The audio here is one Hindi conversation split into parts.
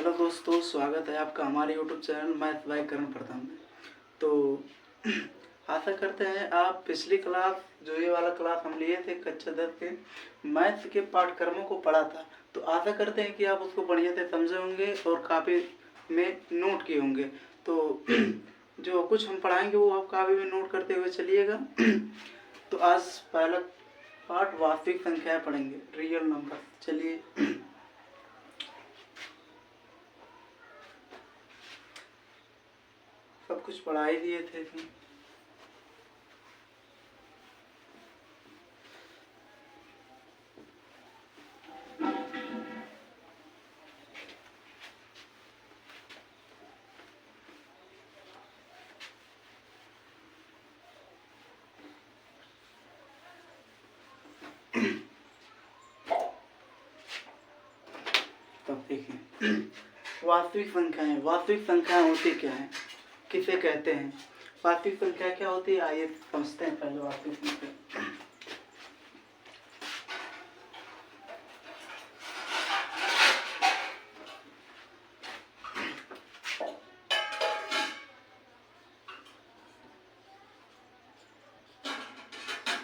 हेलो दोस्तों, स्वागत है आपका हमारे यूट्यूब चैनल मैथ बाय करण प्रथम में। तो आशा करते हैं आप पिछली क्लास जो ये वाला क्लास हम लिए थे कक्षा 10 के मैथ्स के पाठ्यक्रमों को पढ़ा था, तो आशा करते हैं कि आप उसको बढ़िया से समझे होंगे और कापी में नोट किए होंगे। तो जो कुछ हम पढ़ाएंगे वो आप कापी में नोट करते हुए चलिएगा। तो आज पहला पाठ वास्तविक संख्याएं पढ़ेंगे, रियल नंबर। चलिए सब कुछ पढ़ा ही दिए थे इसमें। तब देखिए वास्तविक संख्याएं होती क्या है, किसे कहते हैं, वास्तविक संख्या क्या होती है, आइए समझते हैं पहले वास्तविक संख्या।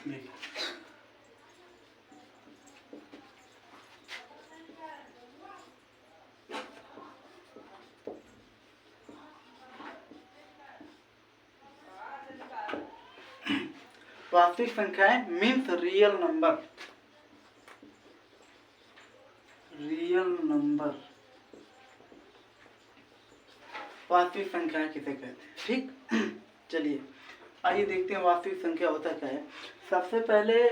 देखिए वास्तविक संख्याएं मीन्स रियल नंबर। वास्तविक संख्या किसे कहते हैं, ठीक। चलिए आइए देखते हैं वास्तविक संख्या होता क्या है। सबसे पहले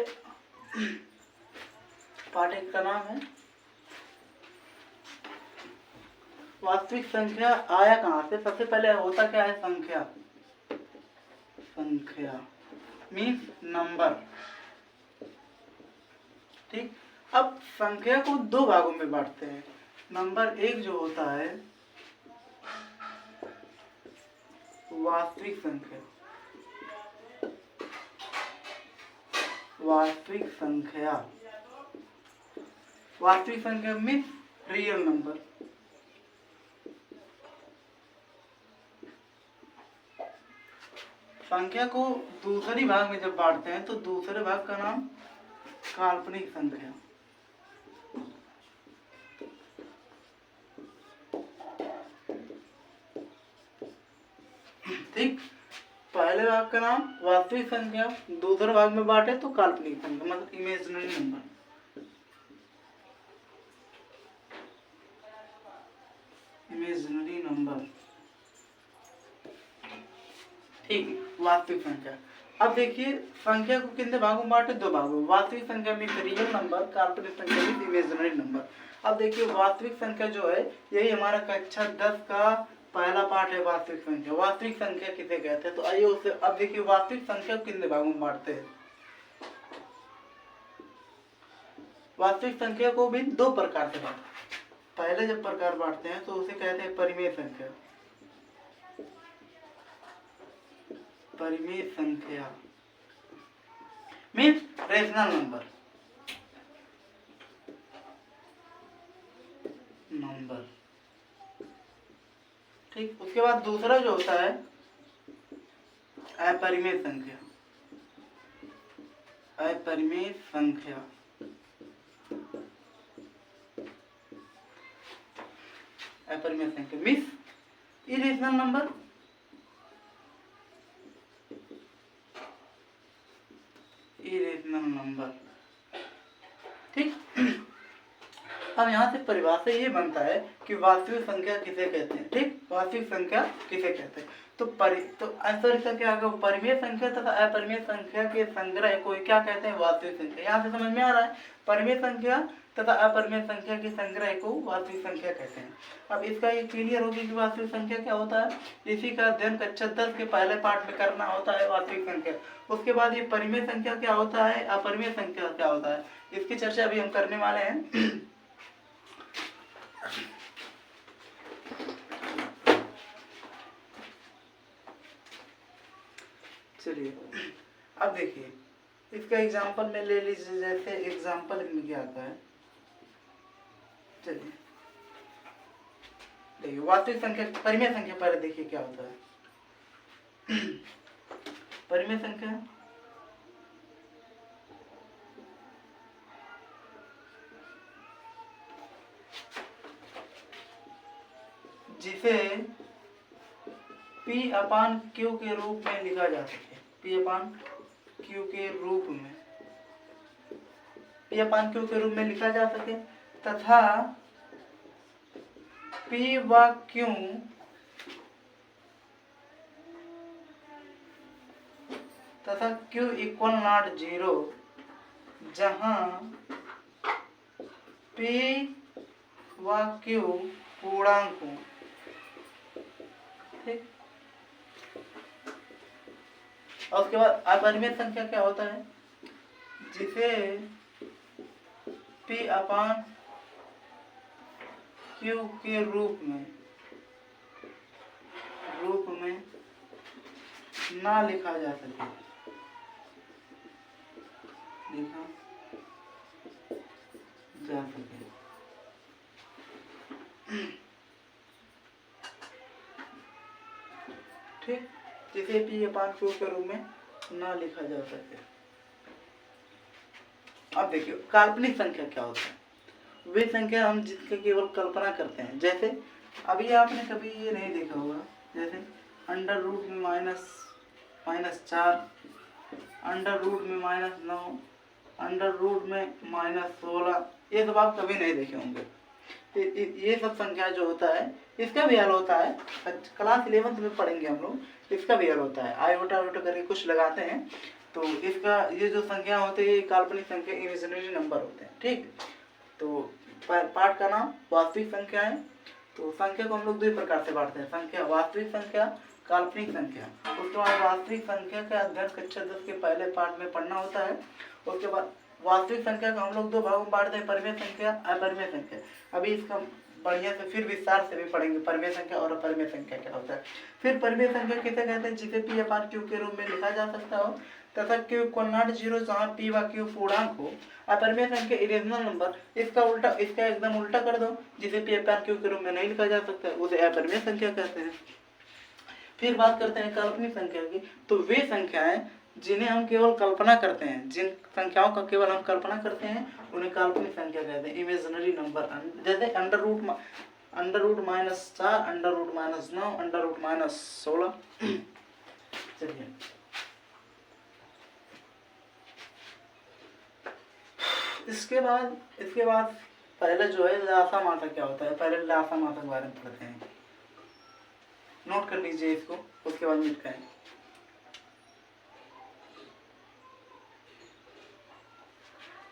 पाठ का नाम है वास्तविक संख्या आया कहाँ से। सबसे पहले होता क्या है, संख्या मीन्स नंबर, ठीक। अब संख्या को दो भागों में बांटते हैं। नंबर एक जो होता है वास्तविक संख्या, वास्तविक संख्या मीन्स रियल नंबर। संख्या को दूसरी भाग में जब बांटते हैं तो दूसरे भाग का नाम काल्पनिक संख्या, ठीक। पहले भाग का नाम वास्तविक संख्या, दूसरे भाग में बांटे तो काल्पनिक संख्या, मतलब इमेजिनरी नंबर। ठीक, वास्तविक संख्या। अब देखिए संख्या को कितने भागों में बांटे, दो भागों में। वास्तविक संख्या में रियल नंबर, काल्पनिक संख्या में इमेजिनरी नंबर। अब देखिए वास्तविक संख्या जो है यही हमारा कक्षा 10 का पहला पाठ है, वास्तविक संख्या। वास्तविक संख्या किसे कहते हैं, तो आइए उससे अब देखिए वास्तविक संख्या को कितने भागों में बांटते हैं। वास्तविक संख्या को भी दो प्रकार से बांटते हैं। पहले जब प्रकार बांटते हैं तो उसे कहते हैं परिमेय संख्या। परिमेय संख्या मीन्स रेशनल नंबर, ठीक। उसके बाद दूसरा जो होता है अपरिमेय संख्या। अपरिमेय संख्या मीन्स इरेशनल नंबर। ठीक। अब यहाँ से परिभाषा ये बनता है कि वास्तविक संख्या किसे कहते हैं, ठीक। वास्तविक संख्या किसे कहते हैं, तो आंसर इसका क्या होगा, परिमेय संख्या तथा अपरिमेय संख्या के संग्रह को क्या कहते हैं, वास्तविक संख्या। यहाँ से समझ में आ रहा है, परिमेय संख्या तथा अपरिमेय संख्या के संग्रह को वास्तविक संख्या कहते हैं। अब इसका ये क्लियर होगी कि वास्तविक संख्या क्या होता है, इसी का अध्ययन कक्षा 10 के पहले पाठ में करना होता है, वास्तविक संख्या। उसके बाद ये परिमेय संख्या क्या होता है, अपरिमेय संख्या क्या होता है, इसकी चर्चा अभी हम करने वाले हैं। चलिए अब देखिए इसका एग्जांपल में ले लीजिए। जैसे एग्जांपल में क्या आता है, चलिए देखिए वास्तविक संख्या परिमेय संख्या पहले देखिए क्या होता है। परिमेय संख्या जिसे P अपान Q के रूप में लिखा जा सके, P अपान Q के रूप में, P अपान Q के रूप में लिखा जा सके तथा P व Q तथा Q इक्वल नॉट 0 जहाँ P व Q पूर्णांक हो। ठीक, और उसके बाद अपरिमेय संख्या क्या होता है, जिसे P अपान Q के रूप में ना लिखा जा सके, लिखा जा सके। ठीक, जिसे P अपान Q के रूप में ना लिखा जा सके। अब देखिए काल्पनिक संख्या क्या होता है, वे संख्या हम जिसके केवल कल्पना करते हैं। जैसे अभी आपने कभी ये नहीं देखा होगा, जैसे अंडर रूट में -4, अंडर रूट में -9, अंडर रूट में -16, ये सब आप कभी नहीं देखे होंगे। ये सब संख्या जो होता है इसका भी हल होता है, क्लास 11th में पढ़ेंगे हम लोग। इसका भी हल होता है, आयोटा वोटा करके कुछ लगाते हैं तो इसका ये जो संख्या होती है काल्पनिक संख्या, इमेजिनरी नंबर होते हैं। ठीक, तो पाठ का नाम वास्तविक संख्या है। तो संख्या को हम लोग 2 प्रकार से बांटते हैं, संख्या वास्तविक संख्या, काल्पनिक संख्या। उसके बाद वास्तविक संख्या का अध्ययन कक्षा 10 के पहले पाठ में पढ़ना होता है। उसके बाद वास्तविक संख्या को हम लोग 2 भागों में बांटते हैं, परिमेय संख्या, अपरिमेय संख्या। अभी इसका बढ़िया से फिर विस्तार से भी पढ़ेंगे परिमेय संख्या और अपरिमेय संख्या क्या होता है। फिर परिमेय संख्या किसे कहते हैं, जिसे P अपान Q के रूप में लिखा जा सकता हो तथा Q इक्वल नॉट 0 जहाँ P व Q पूर्णांक हो। अपरिमेय संख्या इरेशनल नंबर, इसका उल्टा, इसका एकदम उल्टा कर दो, जिसे P अपान Q के रूप में नहीं लिखा जा सकता है, उसे अपरिमेय संख्या कहते हैं। फिर बात करते हैं काल्पनिक संख्या की। तो वे संख्याएं जिन्हें हम केवल कल्पना करते हैं, जिन संख्याओं का केवल हम कल्पना करते हैं, उन्हें काल्पनिक संख्या कहते हैं, इमेजिनरी नंबर। जैसे under root -4, under root -9, under root -16। चलिए इसके बाद पहले जो है लासा मात्रक क्या होता है, पहले लासा मात्रक के बारे में पढ़ते हैं। नोट कर लीजिए इसको, उसके बाद मिटाएं।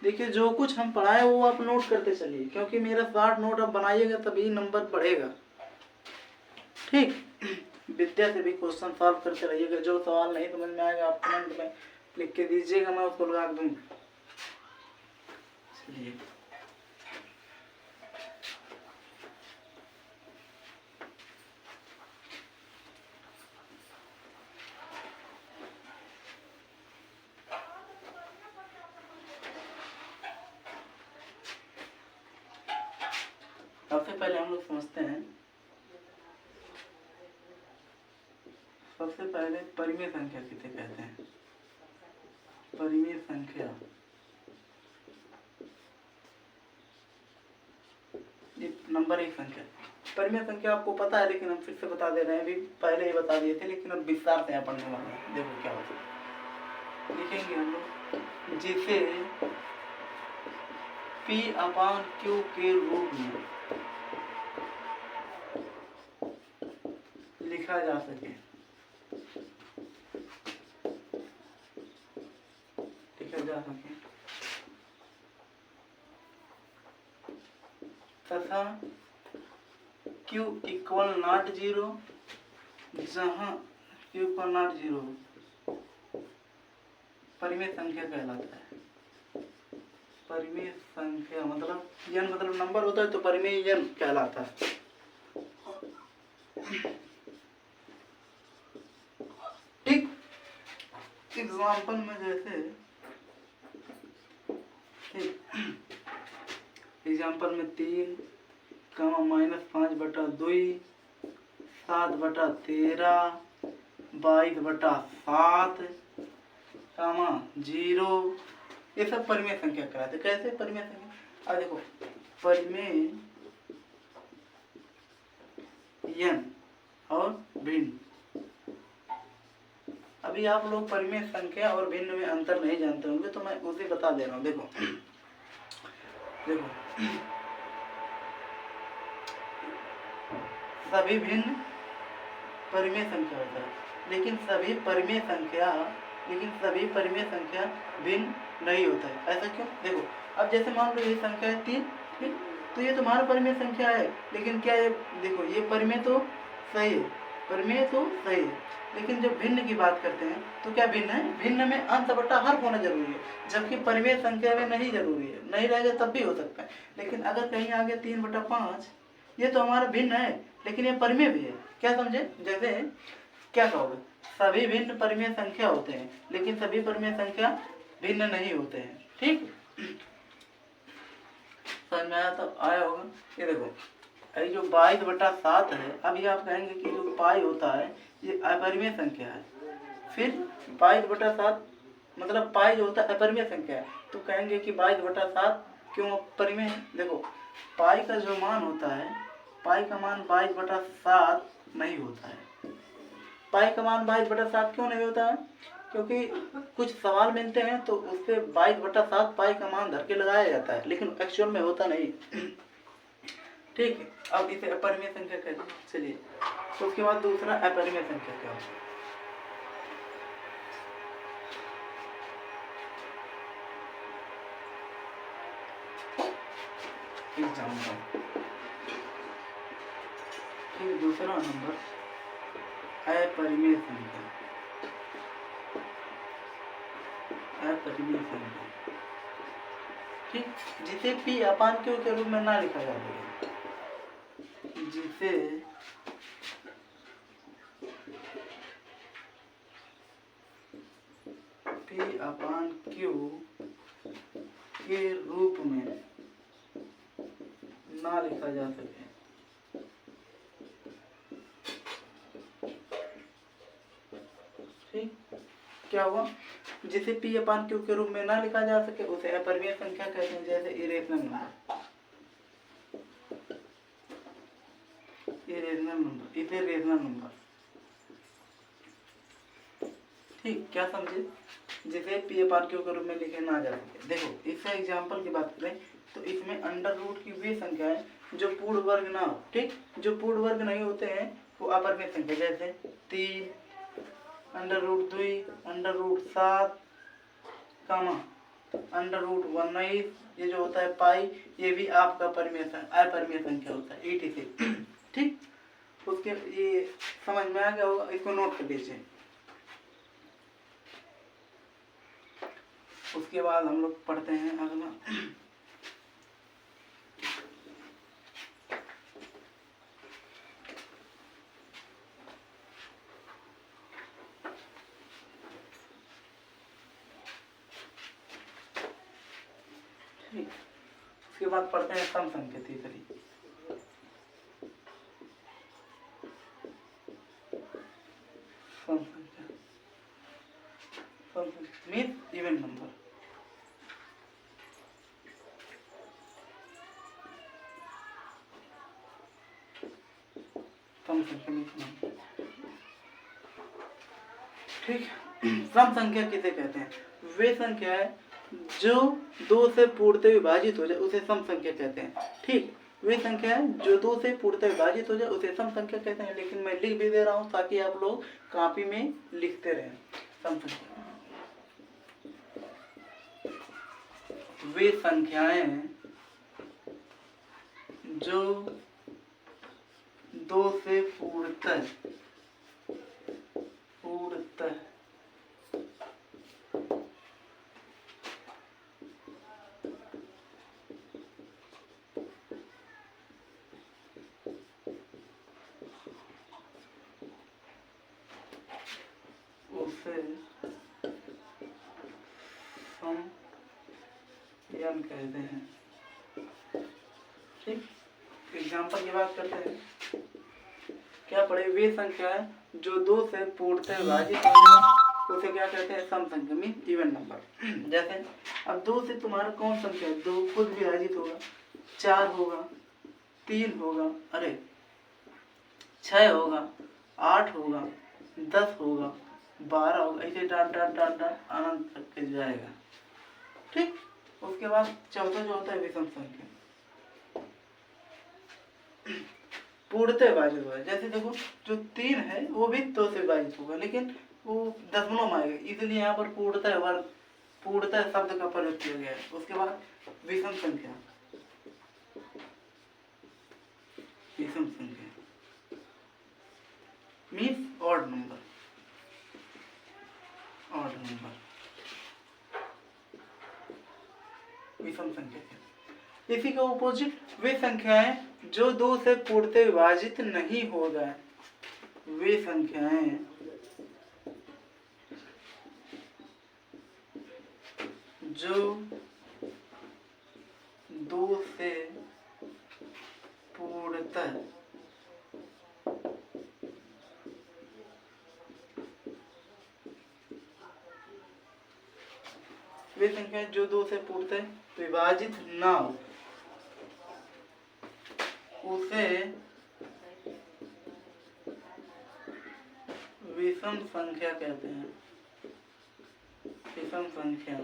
देखिए जो कुछ हम पढ़ाए वो आप नोट करते चलिए, क्योंकि मेरा शॉर्ट नोट आप बनाइएगा तभी नंबर बढ़ेगा। ठीक, विद्या से भी क्वेश्चन सॉल्व करते रहिएगा। जो सवाल नहीं समझ में आएगा आप कमेंट में लिख के दीजिएगा, मैं उसको लगा दूंगा। चलिए सबसे पहले हम लोग समझते हैं, सबसे पहले परिमेय संख्या किसे कहते हैं। परिमेय संख्या नंबर 1 संख्या। परिमेय संख्या आपको पता है, लेकिन हम फिर से बता दे रहे हैं, अभी पहले ही बता दिए थे, लेकिन अब विस्तार से यहाँ पढ़ने वाले हैं। देखो क्या होता है, लिखेंगे हम लोग, जिसे P अपान Q के रूप में लिखा जा सके, तथा Q इक्वल नॉट 0 जहाँ Q इक्वल नॉट 0 परिमेय संख्या कहलाता है। परिमेय संख्या मतलब n मतलब नंबर होता है, तो परिमेय n कहलाता है। ठीक, एग्जाम्पल में जैसे एग्जाम्पल में 3, -5/2, 7/13, 22/7, 0। ये सब परिमेय संख्या कहलाते। कैसे परिमेय संख्या? अब देखो, परिमेय यन और भिन्न। अभी आप लोग परिमेय संख्या और भिन्न में अंतर नहीं जानते होंगे, तो मैं उसे बता दे रहा हूँ। देखो देखो, सभी भिन्न परिमेय संख्या होता है, लेकिन सभी परिमेय संख्या भिन्न नहीं होता है। ऐसा क्यों? देखो, अब जैसे मान लो ये संख्या है 3, ठीक, तो ये तुम्हारा परिमेय संख्या है, लेकिन क्या ये, देखो ये परिमेय तो सही है, लेकिन जब भिन्न की बात करते हैं तो क्या भिन्न है? भिन्न में अंश बटा हर होना जरूरी है, जबकि परिमेय संख्या में नहीं जरूरी है। नहीं रहेगा तब भी हो सकता है, लेकिन अगर कहीं आगे 3/5, ये तो हमारा भिन्न है, लेकिन ये परिमेय भी है। क्या समझे? जैसे क्या कहोगे, सभी भिन्न परिमेय संख्या होते हैं, लेकिन सभी परिमेय संख्या भिन्न नहीं होते हैं। ठीक, समझ में आया? तो आया होगा। ये देखो, ये जो 22/7 है, अभी आप कहेंगे कि जो पाई होता है ये अपरिमेय संख्या है। फिर 22/7 मतलब पाई जो होता है अपरिमेय संख्या है, तो कहेंगे कि 22/7 क्यों परिमेय है? देखो, पाई का जो मान होता है, पाई का मान 22/7 नहीं होता है। पाई का मान 22/7 क्यों नहीं होता है? क्योंकि कुछ सवाल मिलते हैं तो उस पर 22/7 पाई का मान धर के लगाया जाता है, लेकिन एक्चुअल में होता नहीं। ठीक है, अब इसे अपरिमेय संख्या कहते हैं। चलिए, तो उसके बाद दूसरा अपरिमेय संख्या क्या होता है? ठीक, दूसरा नंबर अपरिमेय संख्या। अपरिमेय संख्या, ठीक, जिसे P/Q के रूप में ना लिखा जा सके, जिसे P/Q के रूप में ना लिखा जा सके। ठीक, क्या हुआ? जिसे P/Q के रूप में ना लिखा जा सके उसे अपरिमेय संख्या कहते हैं। जैसे इरेशनल नंबर, इसे रेशनल नंबर। ठीक, क्या समझे? जिसे P/Q के रूप में लिखे ना जा सके। देखो, इससे एग्जाम्पल की बात करें तो इसमें अंडर रूट की वे संख्या है जो पूर्ण वर्ग ना हो। ठीक, जो पूर्ण वर्ग नहीं होते हैं वो अपरिमेय संख्या। जैसे 3, √2, √7, √19, ये जो होता है पाई, ये भी आपका अपरिमेय संख्या होता है, etc। ठीक, उसके ये समझ में आ गया होगा, इसको नोट कर लीजिए। उसके बाद हम लोग पढ़ते हैं अगला उसके बाद पढ़ते हैं सम संख्या। तीसरी सम संख्या, मीन इवन नंबर। सम संख्या मीन नंबर। ठीक, सम संख्या किसे कहते हैं? वे संख्या है जो 2 से पूर्णतः विभाजित हो जाए उसे सम संख्या कहते हैं। ठीक, वे संख्या है जो 2 से पूर्णतः विभाजित हो जाए उसे सम संख्या कहते हैं। लेकिन मैं लिख भी दे रहा हूँ ताकि आप लोग कॉपी में लिखते रहें। सम संख्या वे संख्याएं जो 2 से पूर्णतः कहते हैं। ठीक, एग्जाम्पल की बात करते हैं। क्या पढ़े, वे संख्या है जो 2 से पूर्णतः विभाजित हो जाए उसे क्या कहते हैं, सम संख्या मीन इवन नंबर। जैसे अब 2 से तुम्हारा कौन संख्या है, 2 खुद विभाजित होगा, 4 होगा, 3 होगा, अरे 6 होगा, 8 होगा, 10 होगा, 12 होगा, ऐसे डाट डाट डाट डाट अनंत तक के जाएगा। ठीक, उसके बाद चौथा जो होता है विषम संख्या, पूर्णतः विभाजित होगा। जैसे देखो जो 3 है वो भी 2 से विभाजित होगा लेकिन वो दशमलव में आएगा, इसलिए यहाँ पर पूर्णतः शब्द का प्रयोग किया गया है। उसके बाद विषम संख्या, विषम संख्या means odd number, odd number विषम संख्या है। इसी का ऑपोजिट वे संख्याएं जो 2 से पूर्णतः विभाजित नहीं हो गए, वे संख्याएं जो 2 से पूर्णतः वे संख्याएं जो 2 से पूर्णतः विभाजित ना हो उसे विषम संख्या कहते हैं, विषम संख्या।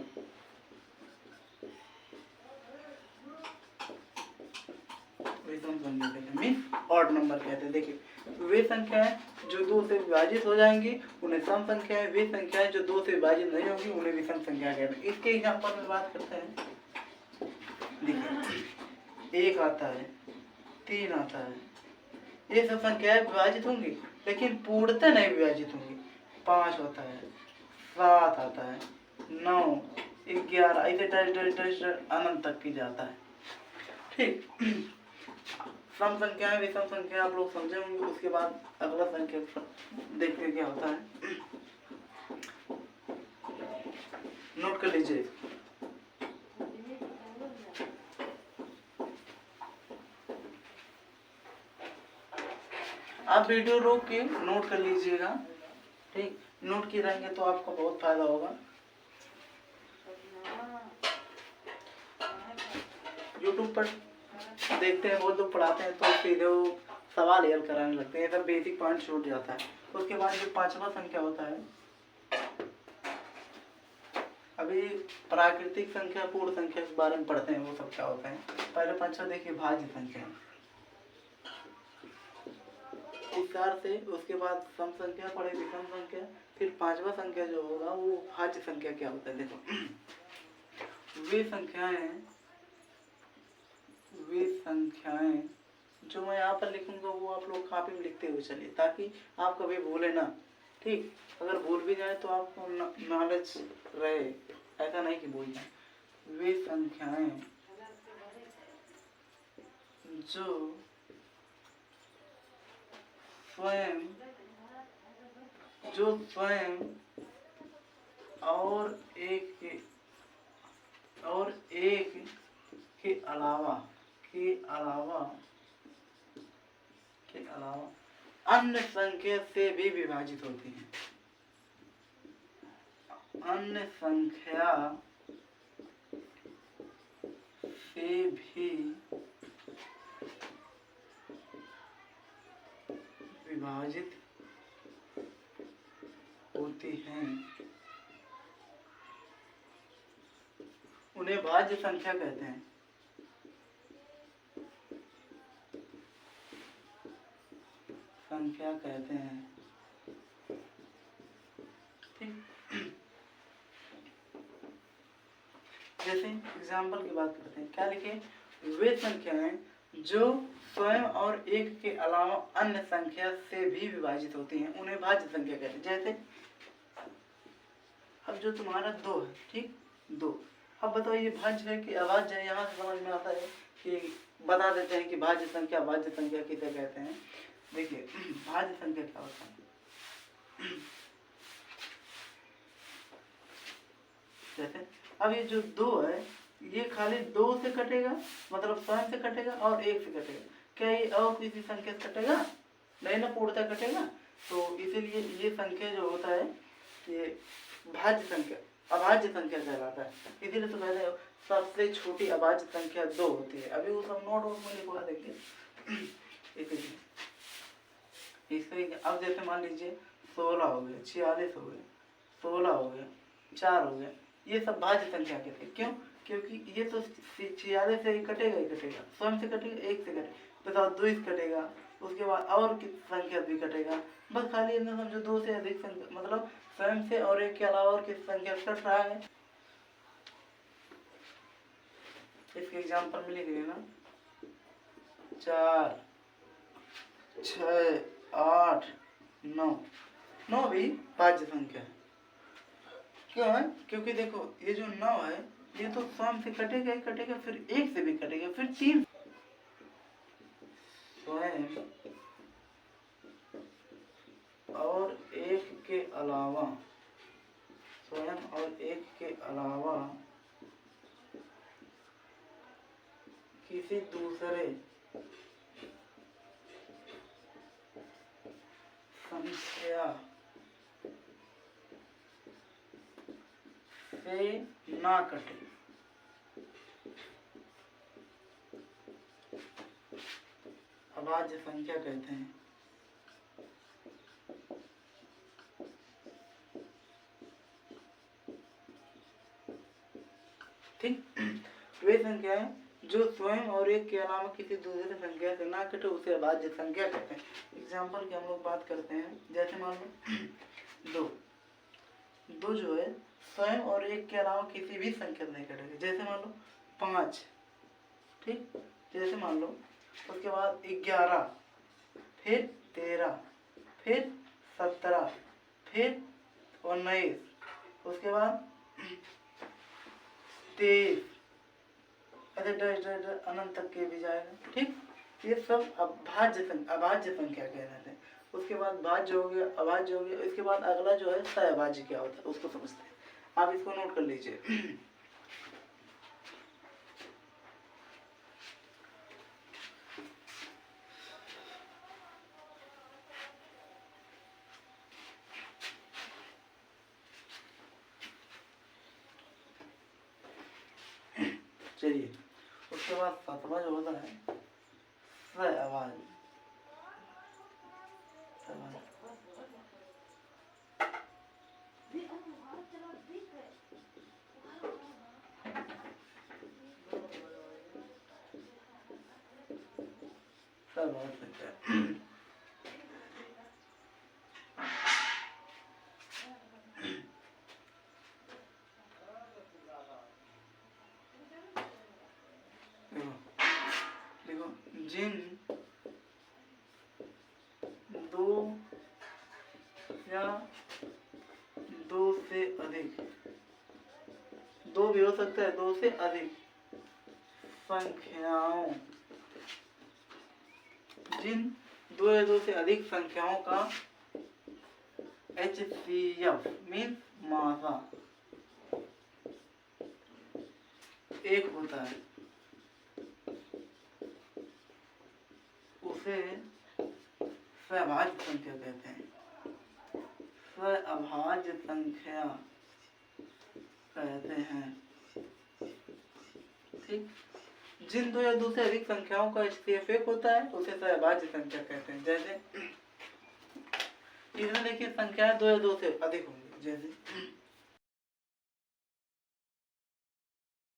विषम संख्या कहते हैं मीन ऑड नंबर कहते हैं। देखिए वे संख्याएं जो 2 से विभाजित हो जाएंगी उन्हें सम संख्या है, वे संख्याएं जो 2 से विभाजित नहीं होगी उन्हें विषम संख्या कहते हैं। इसके एग्जांपल में बात करते हैं। देखिए 1 आता है, 3 आता है, ये सब संख्याएं विभाजित होंगी लेकिन पूर्णतः नहीं विभाजित होंगी। 5 होता है, 7 आता है, 9, 11 ऐसे अनंत तक की जाता है। ठीक, सम संख्याएं विषम संख्या आप लोग समझे होंगे। उसके बाद अगला संख्या देखते क्या होता है, नोट कर लीजिए। आप वीडियो रोक के नोट कर लीजिएगा। ठीक, नोट किए रहेंगे तो आपको बहुत फायदा होगा। यूट्यूब पर देखते हैं, बहुत लोग पढ़ाते हैं तो सीधे वो सवाल हल कराने लगते हैं, सब बेसिक पॉइंट छूट जाता है। उसके बाद जो 5वां संख्या होता है, अभी प्राकृतिक संख्या पूर्ण संख्या के बारे में पढ़ते हैं, वो सब क्या होता है। पहले 5वां देखिए भाज्य संख्या, इस प्रकार से। उसके बाद सम संख्या पढ़े, विषम संख्या, फिर 5वां संख्या जो होगा वो भाज्य संख्या क्या होता है। देखो वे संख्याएं जो मैं यहाँ पर लिखूंगा वो आप लोग कॉपी में लिखते हुए चलिए ताकि आप कभी भूले ना। ठीक, अगर भूल भी जाए तो आपको नॉलेज रहे, ऐसा नहीं कि भूल जाए। वे संख्याएं जो स्वयं और एक के अलावा अन्य संख्या से भी विभाजित होती हैं। अन्य संख्या से भी विभाजित होती हैं, उन्हें भाज्य संख्या कहते हैं। संख्या कहते हैं। ठीक, जैसे एग्जाम्पल की बात करते हैं, क्या लिखे, वे संख्याएं जो स्वयं और एक के अलावा अन्य संख्या से भी विभाजित होती हैं उन्हें भाज्य संख्या कहते हैं। जैसे अब जो तुम्हारा 2 है, ठीक, 2, अब बताओ ये भाज्य है कि अभाज्य है। यहाँ से समझ में आता है कि बता देते हैं कि भाज्य संख्या किसे कहते हैं। देखिए भाज्य संख्या क्या होता है, जैसे अब ये जो 2 है ये खाली 2 से कटेगा, मतलब स्वयं से कटेगा और 1 से कटेगा। क्या ये और किसी संख्या से कटेगा? नहीं ना, पूर्णतः कटेगा। तो इसीलिए ये संख्या जो होता है ये भाज्य संख्या, अभाज्य संख्या कहलाता है। इसीलिए तो कहते हैं सबसे छोटी अभाज्य संख्या 2 होती है। अभी वो सब नोट में लिखवा देंगे। इसीलिए इसके अब जैसे मान लीजिए 16 हो गए, 46 हो गए, 16 हो गए, 4 हो गए, ये सब भाज्य संख्या के थे। क्यों? क्योंकि ये तो 46 से ही कटेगा, स्वयं से कटेगा, 1 से कटेगा, बताओ 2 से कटेगा, उसके बाद और किस संख्या भी कटेगा। बस खाली इतना समझो 2 से अधिक संख्या, मतलब स्वयं से और 1 के अलावा और किस संख्या से कट रहा है। इसके एग्जाम्पल में लिख लेना 4, 6, 8, 9। 9 भी भाज्य संख्या है। क्यों है? क्योंकि देखो ये जो 9 है ये तो स्वयं से कटेगा ही कटेगा, फिर 1 से भी कटेगा, फिर 3 स्वयं और 1 के अलावा, स्वयं और 1 के अलावा किसी दूसरे संख्या से ना कटे। अभाज्य संख्या कहते हैं। ठीक, वे संख्या है जो स्वयं और 1 के अलावा किसी दूसरे संख्या से ना कटे उसे अभाज्य संख्या कहते हैं। एग्जाम्पल की हम लोग बात करते हैं, जैसे मान लो 2 जो है स्वयं और 1 के अलावा किसी भी संख्या से नहीं कटेगा। जैसे मान लो 5, ठीक, जैसे मान लो उसके बाद 11, फिर 13, फिर 17, फिर 19, उसके बाद 23, ऐसे डैश डैश डैश अनंत तक के भी जाएगा। ठीक, ये सब अभाज्य संख्या कहलाते हैं। उसके बाद भाज्य हो गया, अभाज्य हो गया, इसके बाद अगला जो है सहअभाज्य क्या होता है उसको समझते हैं। आप इसको नोट कर लीजिए। चलिए, उसके बाद 7वां जो होता है सहअभाज्य। देखो जिन 2 या 2 से अधिक, 2 भी हो सकता है, 2 से अधिक संख्याओं, जिन 2 या 2 से अधिक संख्याओं का HCF मीन्स मासा 1 होता है उसे सहअभाज्य संख्या कहते हैं। सहअभाज्य संख्या कहते हैं। ठीक, जिन 2 या 2 से अधिक संख्याओं का HCF 1 होता है उसे सहअभाज्य संख्या कहते हैं। जैसे इसमें देखिए संख्या 2 या 2 से अधिक होंगी, जैसे